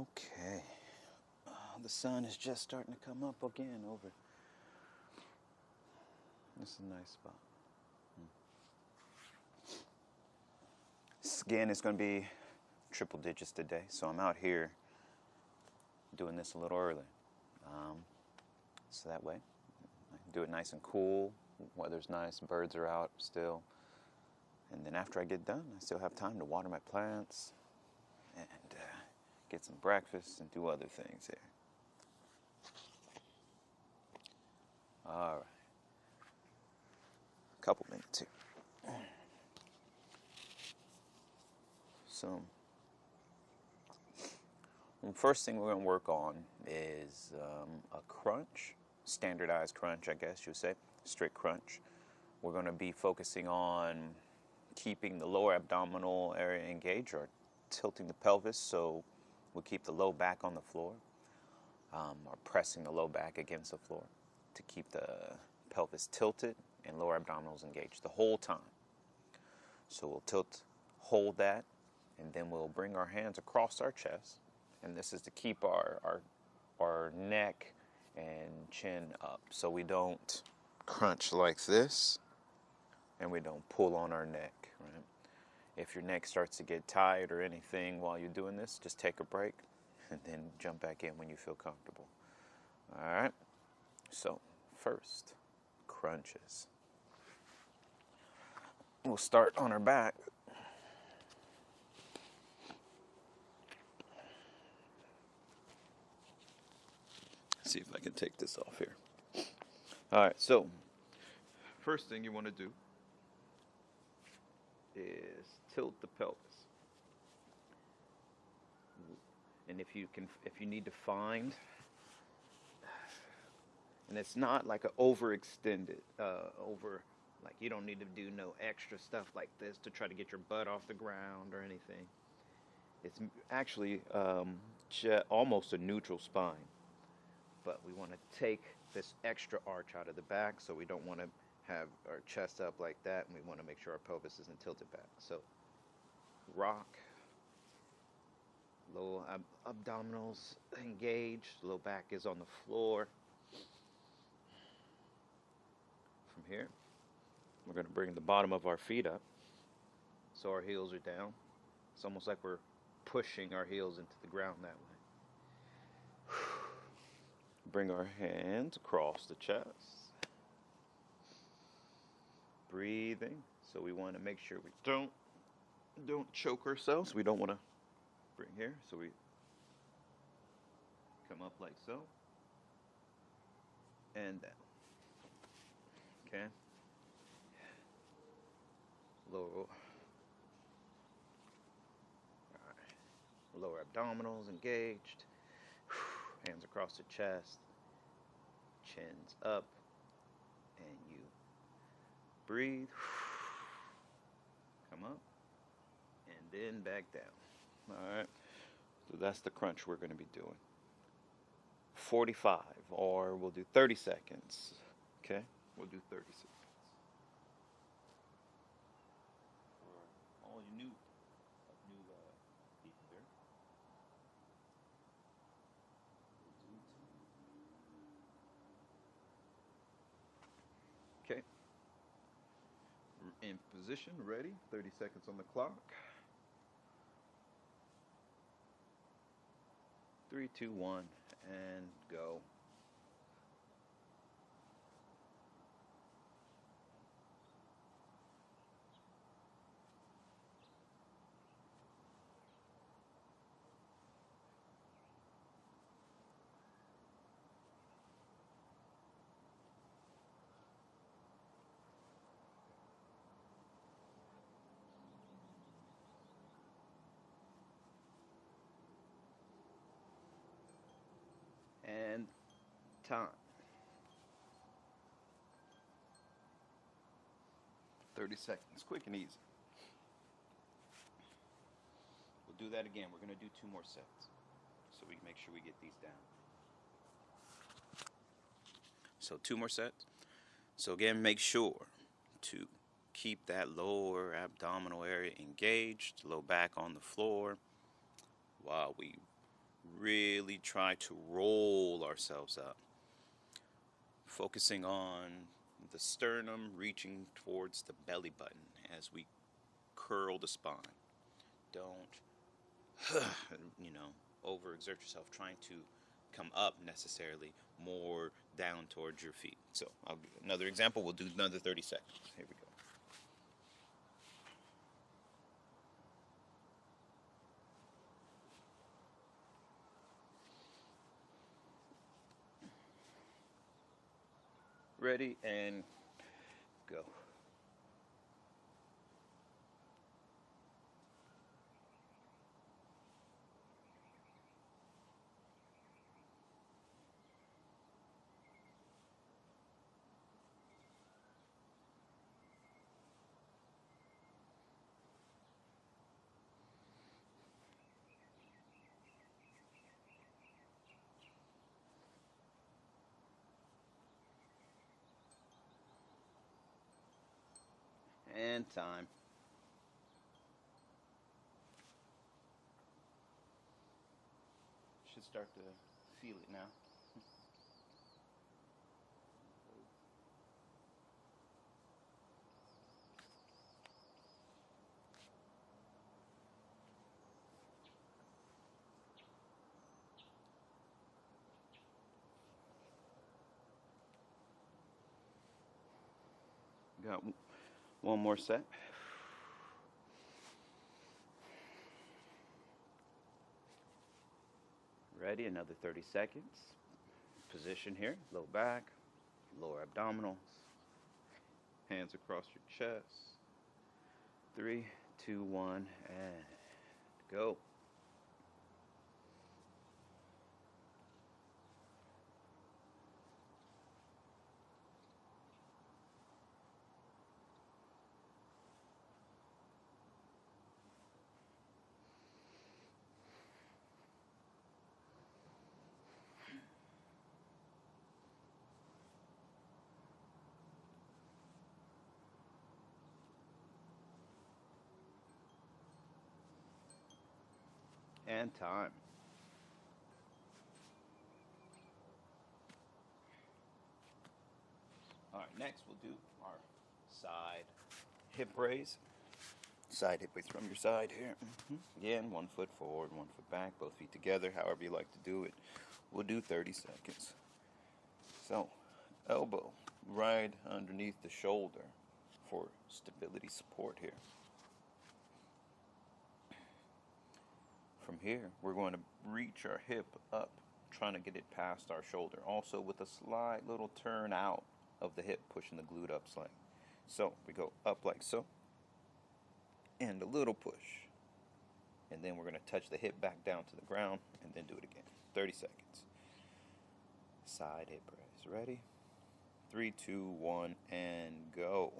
Okay. The sun is just starting to come up again over. This is a nice spot. Again, it's going to be triple digits today, so I'm out here doing this a little early. So that way, I can do it nice and cool. Weather's nice, birds are out still. And then after I get done, I still have time to water my plants and get some breakfast and do other things here. All right. A couple minutes here. So, the first thing we're going to work on is a crunch, standardized crunch, I guess you would say, strict crunch. We're going to be focusing on keeping the lower abdominal area engaged, or tilting the pelvis so we keep the low back on the floor, or pressing the low back against the floor to keep the pelvis tilted and lower abdominals engaged the whole time. So we'll tilt, hold that, and then we'll bring our hands across our chest, and this is to keep our neck and chin up so we don't crunch like this and we don't pull on our neck, right? If your neck starts to get tight or anything while you're doing this, just take a break and then jump back in when you feel comfortable. All right, so first, crunches. We'll start on our back. See if I can take this off here. All right, so first thing you want to do is tilt the pelvis. And if you need to find, and it's not like an overextended, like you don't need to do no extra stuff like this to try to get your butt off the ground or anything. It's actually almost a neutral spine. But we want to take this extra arch out of the back, so we don't want to have our chest up like that, and we want to make sure our pelvis isn't tilted back. So rock, low abdominals engaged, low back is on the floor. From here, we're going to bring the bottom of our feet up so our heels are down. It's almost like we're pushing our heels into the ground that way. Bring our hands across the chest. Breathing. So we want to make sure we don't choke ourselves. We don't want to bring here. So we come up like so. And down. Okay. Lower. All right. Lower abdominals engaged. Hands across the chest, chins up, and you breathe, come up, and then back down. All right, so that's the crunch we're going to be doing. 45, or we'll do 30 seconds, okay? We'll do 30 seconds. For all you new people there. Okay, in position, ready, 30 seconds on the clock. 3, 2, 1, and go. And time. 30 seconds, quick and easy. We'll do that again. We're going to do 2 more sets so we can make sure we get these down. So 2 more sets. So again, make sure to keep that lower abdominal area engaged, low back on the floor while we really try to roll ourselves up, focusing on the sternum reaching towards the belly button as we curl the spine. Don't, overexert yourself trying to come up necessarily, more down towards your feet. So I'll give another example. We'll do another 30 seconds. Here we go. Ready and go. And time. Should start to feel it now. Got one more set. Ready, another 30 seconds. Position here, low back, lower abdominals, hands across your chest. 3, 2, 1, and go. And time. All right, next we'll do our side hip raise. Side hip raise from your side here. Again, 1 foot forward, 1 foot back, both feet together, however you like to do it. We'll do 30 seconds. So, elbow right underneath the shoulder for stability support here. From here, we're going to reach our hip up, trying to get it past our shoulder. Also with a slight little turn out of the hip, pushing the glute up slightly. So we go up like so, and a little push. And then we're going to touch the hip back down to the ground, and then do it again. 30 seconds. Side hip raise. Ready? 3, 2, 1, and go.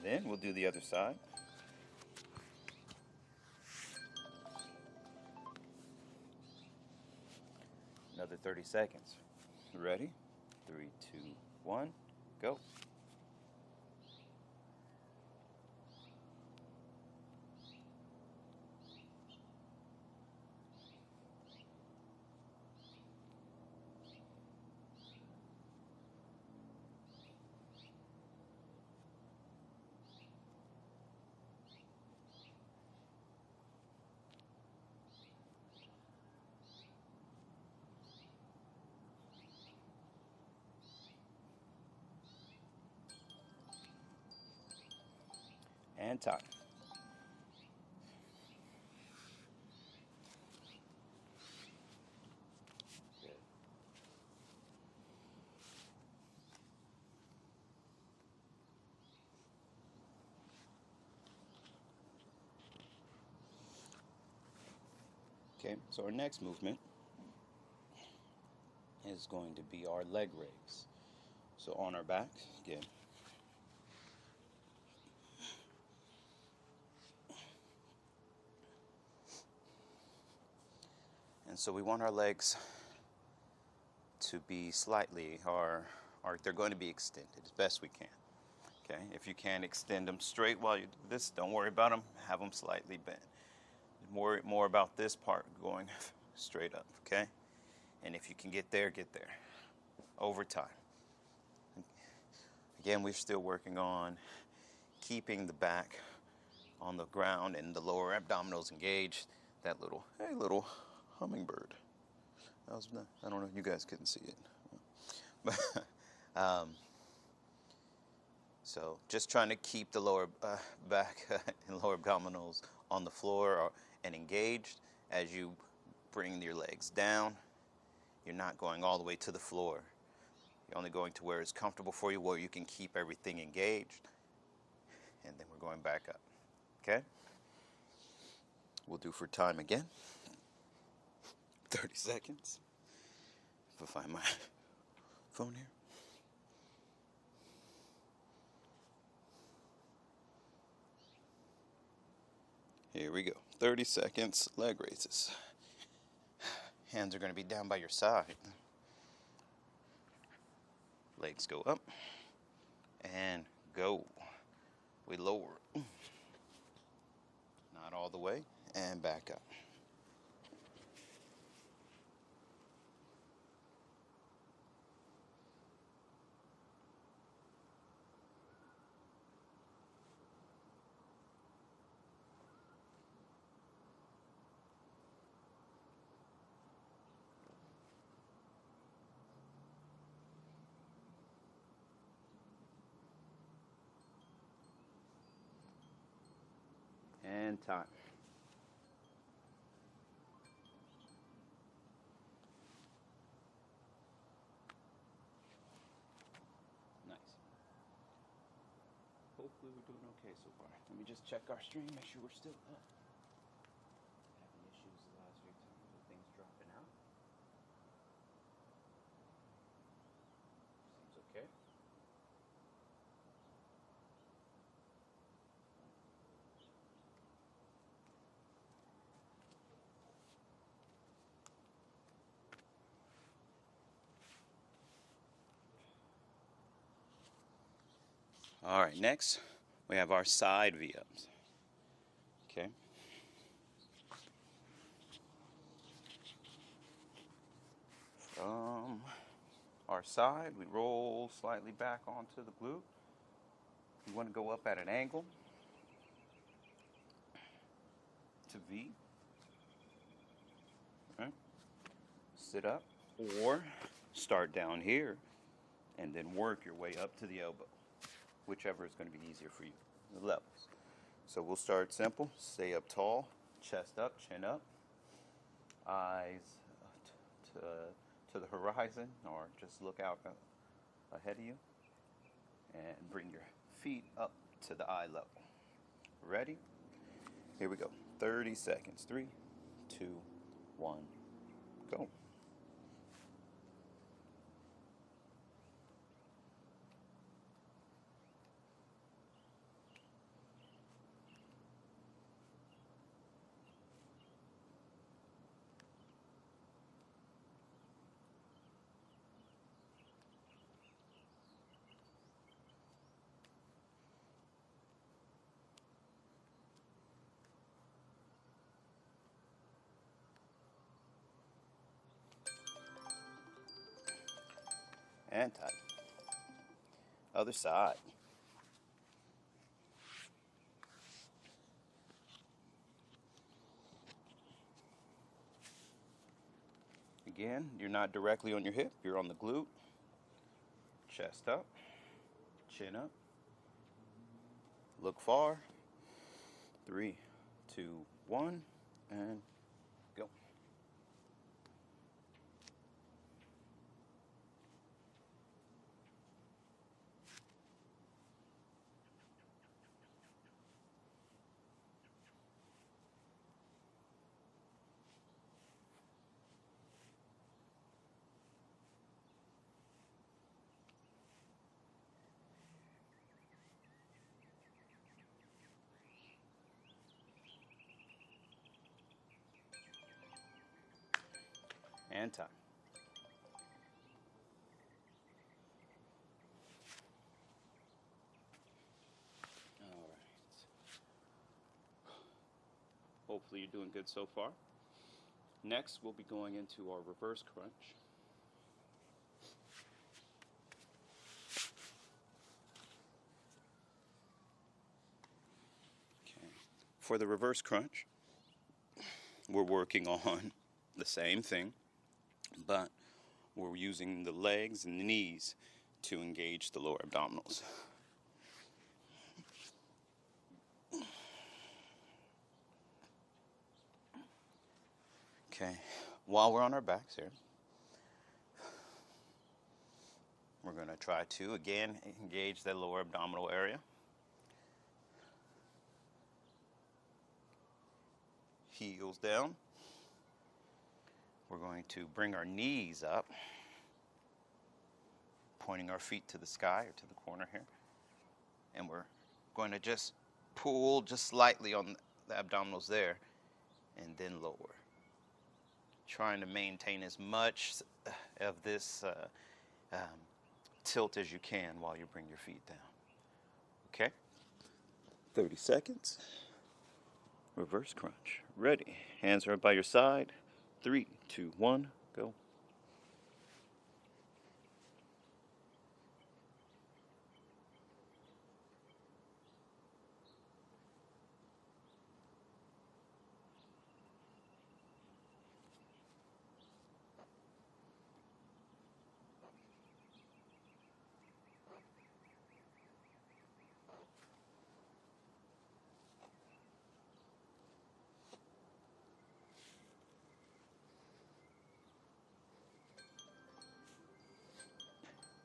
Then we'll do the other side. Another 30 seconds. Ready? 3, 2, 1, go. And time. Good. Okay, so our next movement is going to be our leg raise. So on our back, again. And so we want our legs to be slightly, or they're going to be extended as best we can. Okay, if you can't extend them straight while you do this, don't worry about them, have them slightly bent. More about this part going straight up, okay? And if you can get there, over time. Again, we're still working on keeping the back on the ground and the lower abdominals engaged. That little hummingbird. That was, I don't know if you guys couldn't see it. But, so just trying to keep the lower back and lower abdominals on the floor and engaged. As you bring your legs down, you're not going all the way to the floor. You're only going to where it's comfortable for you, where you can keep everything engaged. And then we're going back up. Okay? We'll do for time again. 30 seconds. If I find my phone here. Here we go. 30 seconds, leg raises. Hands are going to be down by your side. Legs go up and go. We lower. Not all the way, and back up. And time. Nice. Hopefully we're doing okay so far. Let me just check our stream, make sure we're still up. Having issues the last few times with things dropping out. Seems okay. All right, next we have our side V-ups. Okay. From our side, we roll slightly back onto the glute. You want to go up at an angle to V. Okay. Sit up, or start down here and then work your way up to the elbow. Whichever is going to be easier for you, the levels. So we'll start simple. Stay up tall, chest up, chin up, eyes to the horizon, or just look out ahead of you, and bring your feet up to the eye level. Ready? Here we go. 30 seconds. 3, 2, 1, go. And tight. Other side. Again, you're not directly on your hip, you're on the glute. Chest up, chin up. Look far. 3, 2, 1, and go. And time. All right. Hopefully you're doing good so far. Next, we'll be going into our reverse crunch. Okay. For the reverse crunch, we're working on the same thing, but we're using the legs and the knees to engage the lower abdominals. Okay, while we're on our backs here, we're going to try to, again, engage the lower abdominal area. Heels down. We're going to bring our knees up, pointing our feet to the sky or to the corner here. And we're going to just pull just slightly on the abdominals there and then lower. Trying to maintain as much of this tilt as you can while you bring your feet down. Okay? 30 seconds. Reverse crunch. Ready. Hands are up by your side. 3, 2, 1, go.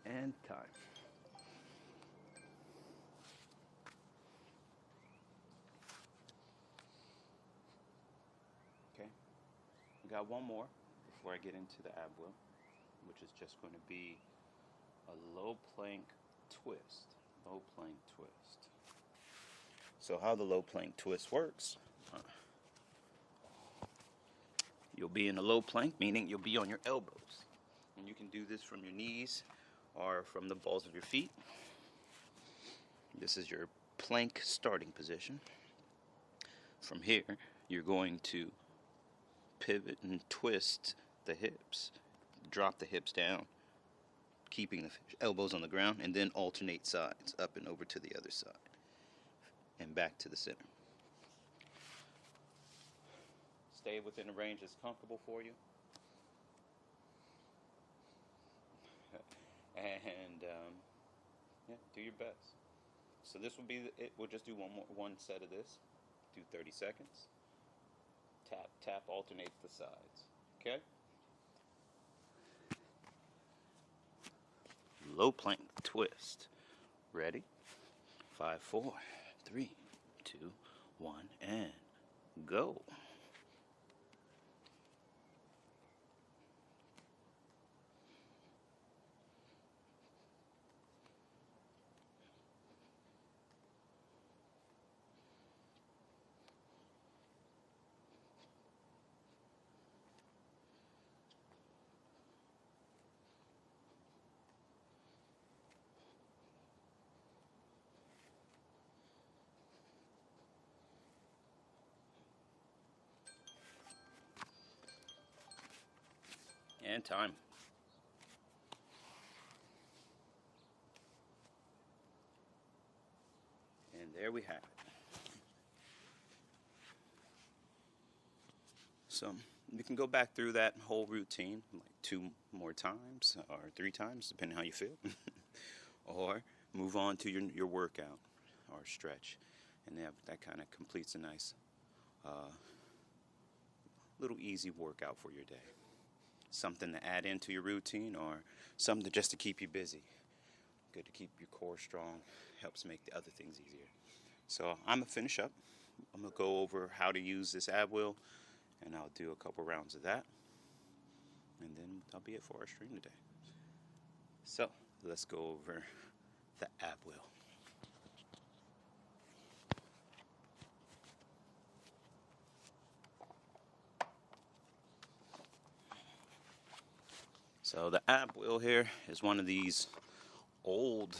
And time. Okay, we got one more before I get into the ab wheel, which is just going to be a low plank twist. Low plank twist. So how the low plank twist works, you'll be in a low plank, meaning you'll be on your elbows. And you can do this from your knees or from the balls of your feet. This is your plank starting position. From here, you're going to pivot and twist the hips. Drop the hips down, keeping the elbows on the ground, and then alternate sides, up and over to the other side, and back to the center. Stay within a range that's comfortable for you. And yeah, do your best. So this will be it. We'll just do one set of this. Do 30 seconds. Tap, tap, alternate the sides. Okay? Low plank twist. Ready? 5, 4, 3, 2, 1, and go. And time. And there we have it. So you can go back through that whole routine like 2 more times or 3 times, depending how you feel. Or move on to your workout or stretch. And that kind of completes a nice little easy workout for your day. Something to add into your routine or something just to keep you busy. Good to keep your core strong, helps make the other things easier. So I'm going to finish up. I'm going to go over how to use this ab wheel, and I'll do a couple rounds of that. And then that'll be it for our stream today. So let's go over the ab wheel. So the ab wheel here is one of these old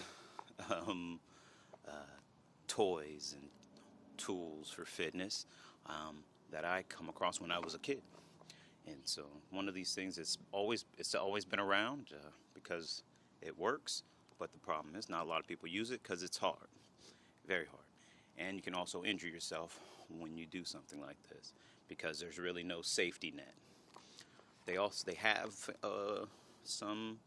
um, toys and tools for fitness that I come across when I was a kid. And so one of these things it's always been around because it works, but the problem is not a lot of people use it because it's hard, very hard. And you can also injure yourself when you do something like this because there's really no safety net. They have some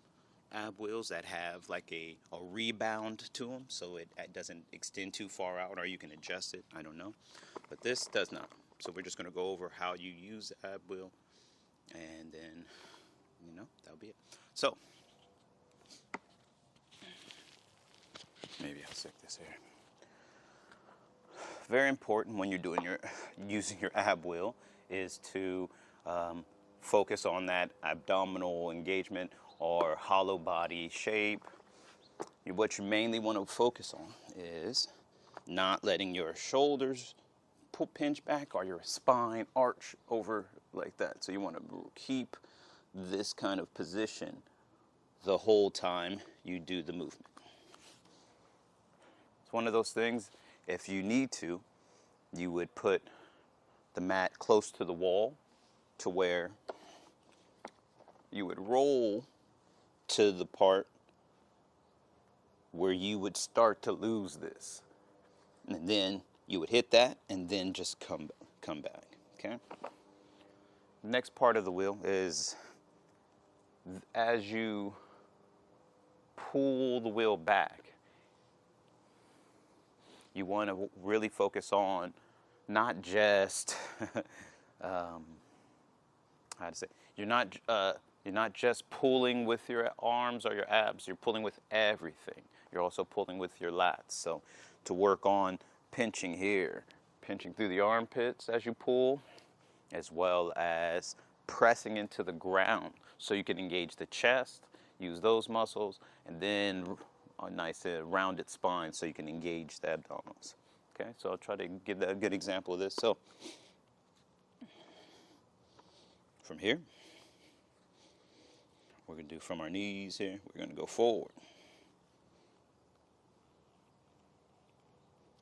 ab wheels that have like a rebound to them, so it doesn't extend too far out, or you can adjust it. I don't know, but this does not. So we're just going to go over how you use the ab wheel, and then that'll be it. So maybe I'll stick this here. Very important when you're using your ab wheel is to focus on that abdominal engagement or hollow body shape. What you mainly want to focus on is not letting your shoulders pinch back or your spine arch over like that. So you want to keep this kind of position the whole time you do the movement. It's one of those things, if you need to, you would put the mat close to the wall to where you would roll to the part where you would start to lose this. And then you would hit that and then just come back, okay? The next part of the wheel is as you pull the wheel back, you want to really focus on not just you're not just pulling with your arms or your abs, you're pulling with everything. You're also pulling with your lats. So to work on pinching here, pinching through the armpits as you pull, as well as pressing into the ground so you can engage the chest, use those muscles, and then a nice rounded spine so you can engage the abdominals. Okay, so I'll try to give a good example of this. So from here, we're going to do from our knees here, we're going to go forward.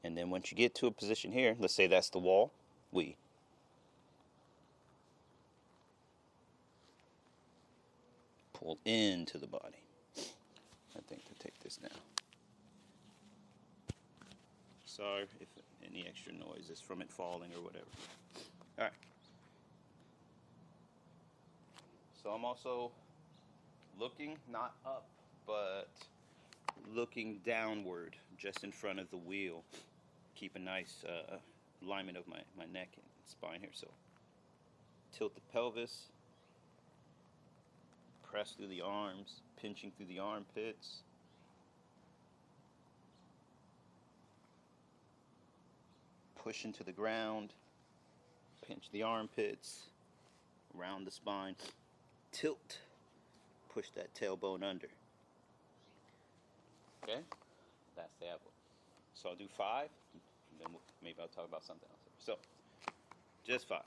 And then once you get to a position here, let's say that's the wall, we pull into the body. I think to take this down. Sorry if any extra noise is from it falling or whatever. All right. So I'm also looking not up, but looking downward just in front of the wheel. Keep a nice alignment of my neck and spine here. So tilt the pelvis, press through the arms, pinching through the armpits. Push into the ground, pinch the armpits, round the spine, tilt, push that tailbone under. Okay, that's the ab wheel. So I'll do 5, and then maybe I'll talk about something else. So, just 5.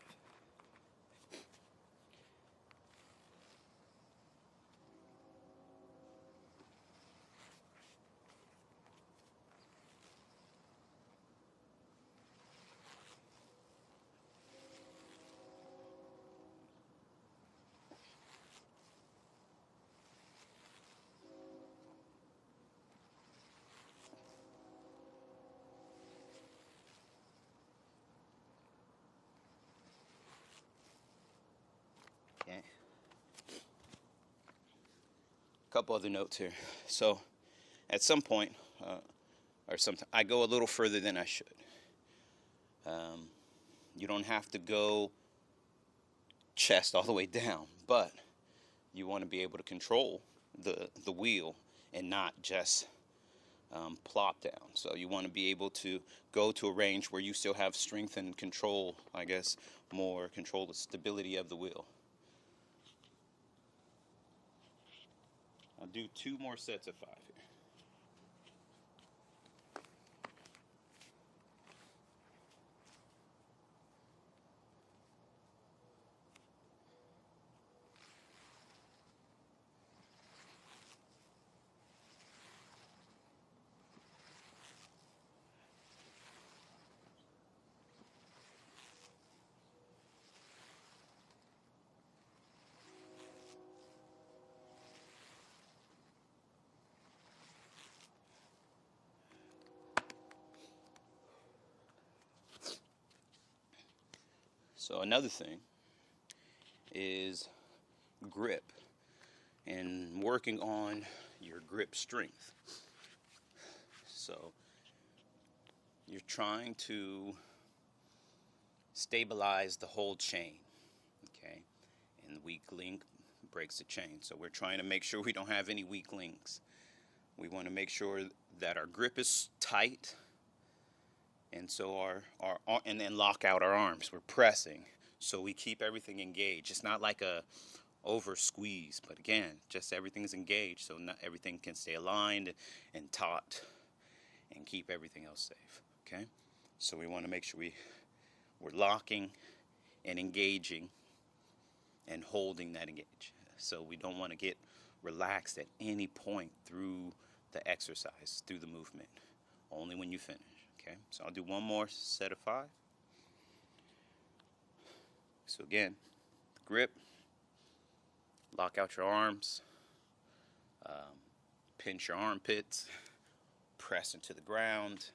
Okay. A couple other notes here. So, at some point, I go a little further than I should. You don't have to go chest all the way down, but you want to be able to control the wheel and not just plop down. So you want to be able to go to a range where you still have strength and control, I guess, more control the stability of the wheel. I'll do 2 more sets of 5 here. So another thing is grip and working on your grip strength. So you're trying to stabilize the whole chain, okay? And the weak link breaks the chain. So we're trying to make sure we don't have any weak links. We want to make sure that our grip is tight, and so and then lock out our arms. We're pressing, so we keep everything engaged. It's not like a over squeeze, but again, just everything's engaged, so not everything can stay aligned and taut and keep everything else safe. Okay, so we want to make sure we're locking and engaging and holding that engage. So we don't want to get relaxed at any point through the exercise, through the movement, only when you finish. Okay, so I'll do one more set of 5. So again, grip, lock out your arms, pinch your armpits, press into the ground,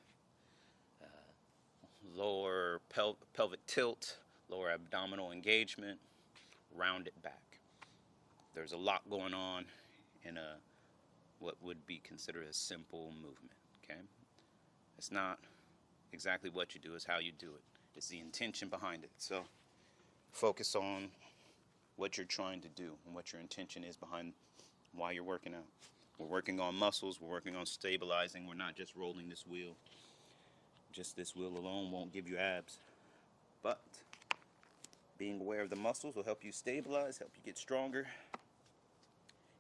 lower pelvic tilt, lower abdominal engagement, round it back. There's a lot going on in what would be considered a simple movement. Okay, it's not exactly what you do, it's how you do it. It's the intention behind it. So focus on what you're trying to do and what your intention is behind why you're working out. We're working on muscles, we're working on stabilizing. We're not just rolling this wheel. Just this wheel alone won't give you abs. But being aware of the muscles will help you stabilize, help you get stronger.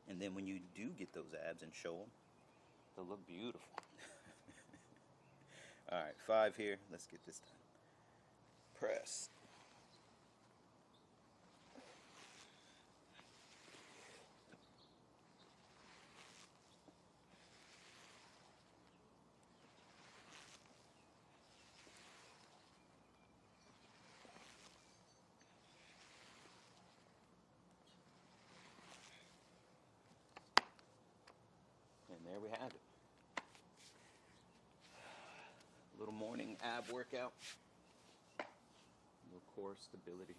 And then when you do get those abs and show them, they'll look beautiful. All right, 5 here. Let's get this done. Press. And there we have it. A little morning ab workout. A little core stability.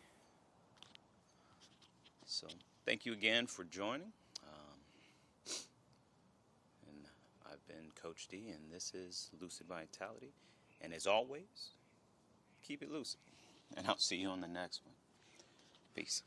So thank you again for joining. And I've been Coach D, and this is Lucid Vitality. And as always, keep it lucid. And I'll see you on the next one. Peace.